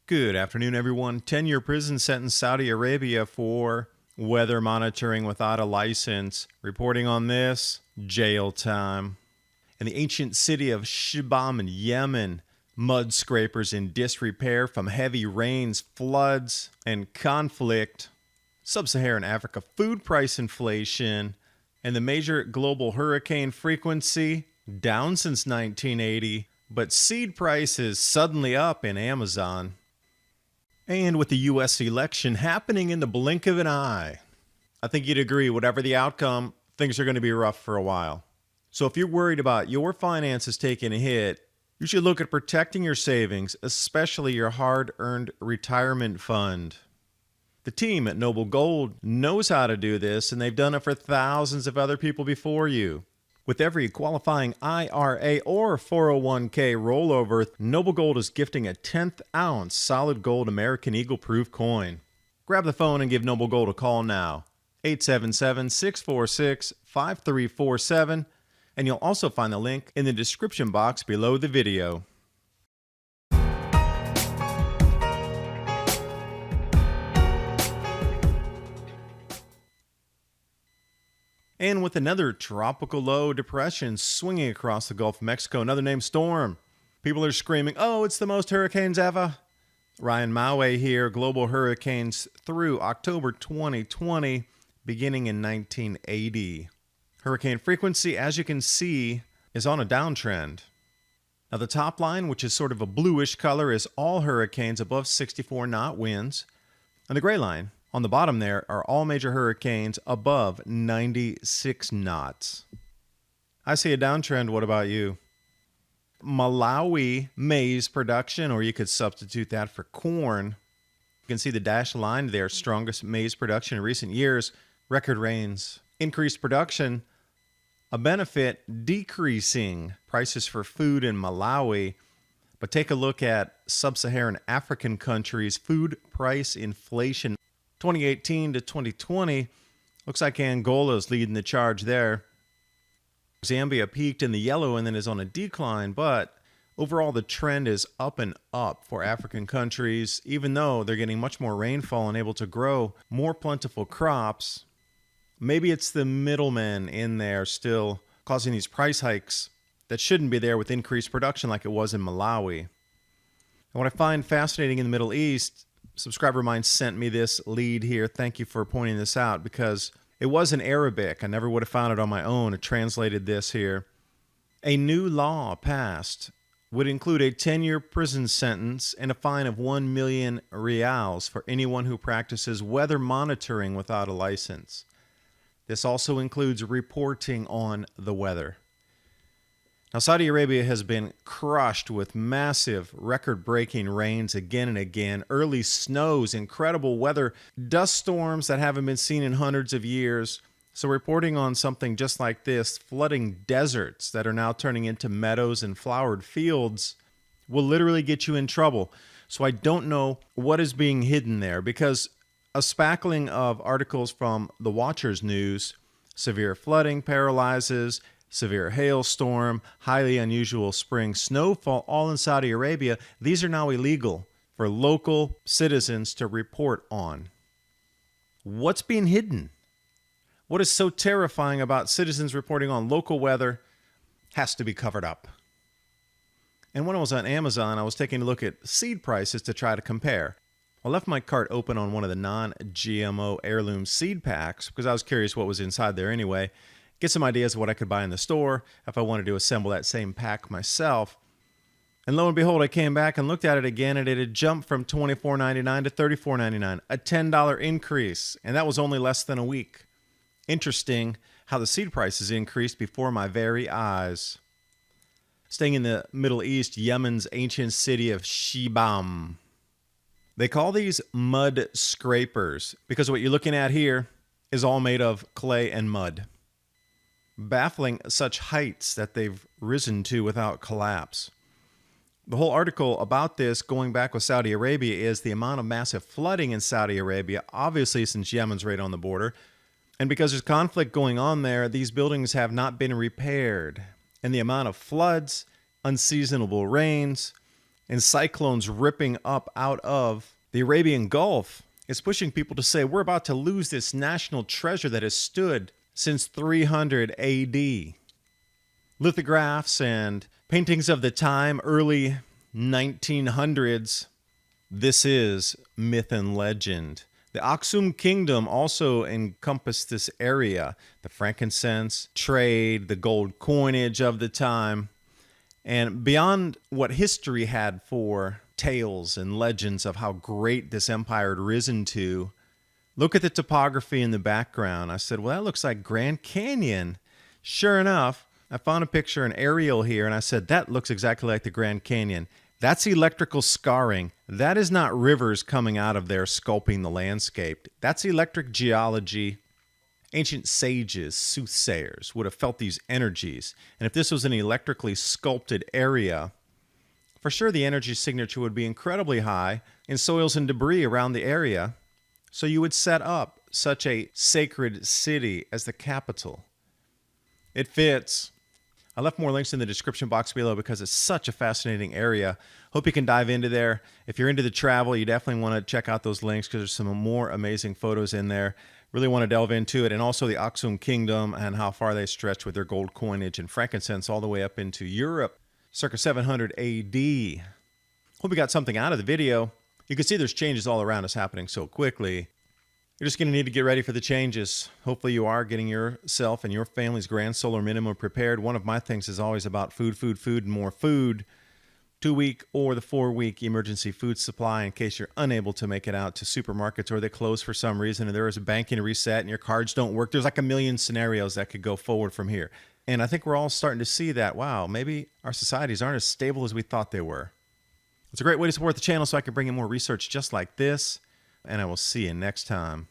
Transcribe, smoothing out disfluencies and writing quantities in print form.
Good afternoon, everyone. 10-year prison sentence Saudi Arabia for weather monitoring without a license. Reporting on this, jail time. In the ancient city of Shibam in Yemen, mudscrapers in disrepair from heavy rains, floods, and conflict. Sub-Saharan Africa food price inflation, and the major global hurricane frequency down since 1980, but seed prices suddenly up in Amazon. And with the U.S. election happening in the blink of an eye, I think you'd agree, whatever the outcome, things are going to be rough for a while. So if you're worried about your finances taking a hit, you should look at protecting your savings, especially your hard-earned retirement fund. The team at Noble Gold knows how to do this, and they've done it for thousands of other people before you. With every qualifying IRA or 401k rollover, Noble Gold is gifting a 10th ounce solid gold American Eagle proof coin. Grab the phone and give Noble Gold a call now. 877-646-5347, and you'll also find the link in the description box below the video. And with another tropical low depression swinging across the Gulf of Mexico, another named Storm. People are screaming, oh, it's the most hurricanes ever. Ryan Maue here, global hurricanes through October 2020, beginning in 1980. Hurricane frequency, as you can see, is on a downtrend. Now the top line, which is sort of a bluish color, is all hurricanes above 64 knot winds. And the gray line on the bottom there are all major hurricanes above 96 knots. I see a downtrend. What about you? Malawi maize production, or you could substitute that for corn. You can see the dashed line there, strongest maize production in recent years. Record rains, increased production, a benefit decreasing prices for food in Malawi. But take a look at sub-Saharan African countries' food price inflation. 2018 to 2020, looks like Angola is leading the charge there. Zambia peaked in the yellow and then is on a decline, but overall the trend is up and up for African countries, even though they're getting much more rainfall and able to grow more plentiful crops. Maybe it's the middlemen in there still causing these price hikes that shouldn't be there with increased production like it was in Malawi. And what I find fascinating in the Middle East, subscriber of mine sent me this lead here. Thank you for pointing this out, because it was in Arabic. I never would have found it on my own. I translated this here. A new law passed would include a 10-year prison sentence and a fine of 1 million reals for anyone who practices weather monitoring without a license. This also includes reporting on the weather. Now, Saudi Arabia has been crushed with massive record-breaking rains again and again, early snows, incredible weather, dust storms that haven't been seen in hundreds of years. So reporting on something just like this, flooding deserts that are now turning into meadows and flowered fields, will literally get you in trouble. So I don't know what is being hidden there, because a spackling of articles from the Watchers News, severe flooding paralyzes, severe hailstorm, highly unusual spring snowfall, all in Saudi Arabia. These are now illegal for local citizens to report on. What's being hidden? What is so terrifying about citizens reporting on local weather has to be covered up. And when I was on Amazon, I was taking a look at seed prices to try to compare. I left my cart open on one of the non-GMO heirloom seed packs because I was curious what was inside there anyway. Get some ideas of what I could buy in the store if I wanted to assemble that same pack myself. And lo and behold, I came back and looked at it again, and it had jumped from $24.99 to $34.99, a $10 increase, and that was only less than a week. Interesting how the seed prices increased before my very eyes. Staying in the Middle East, Yemen's ancient city of Shibam. They call these mud scrapers because what you're looking at here is all made of clay and mud. Baffling such heights that they've risen to without collapse. The whole article about this, going back with Saudi Arabia, is the amount of massive flooding in Saudi Arabia, obviously since Yemen's right on the border. And because there's conflict going on there, these buildings have not been repaired. And the amount of floods, unseasonable rains, and cyclones ripping up out of the Arabian Gulf is pushing people to say we're about to lose this national treasure that has stood since 300 AD. Lithographs and paintings of the time, early 1900s. This is myth and legend. The Aksum Kingdom also encompassed this area, the frankincense trade, the gold coinage of the time. And beyond what history had for tales and legends of how great this empire had risen to, look at the topography in the background. I said, well, that looks like Grand Canyon. Sure enough, I found a picture, an aerial here, and I said, that looks exactly like the Grand Canyon. That's electrical scarring. That is not rivers coming out of there sculpting the landscape. That's electric geology. Ancient sages, soothsayers, would have felt these energies. And if this was an electrically sculpted area, for sure the energy signature would be incredibly high in soils and debris around the area. So you would set up such a sacred city as the capital. It fits. I left more links in the description box below because it's such a fascinating area. Hope you can dive into there. If you're into the travel, you definitely want to check out those links because there's some more amazing photos in there. Really want to delve into it. And also the Aksum Kingdom and how far they stretch with their gold coinage and frankincense all the way up into Europe, circa 700 AD. Hope you got something out of the video. You can see there's changes all around us happening so quickly. You're just going to need to get ready for the changes. Hopefully you are getting yourself and your family's grand solar minimum prepared. One of my things is always about food, and more food. 2-week or the 4-week emergency food supply in case you're unable to make it out to supermarkets or they close for some reason and there is a banking reset and your cards don't work. There's like a million scenarios that could go forward from here. And I think we're all starting to see that, wow, maybe our societies aren't as stable as we thought they were. It's a great way to support the channel so I can bring in more research just like this. And I will see you next time.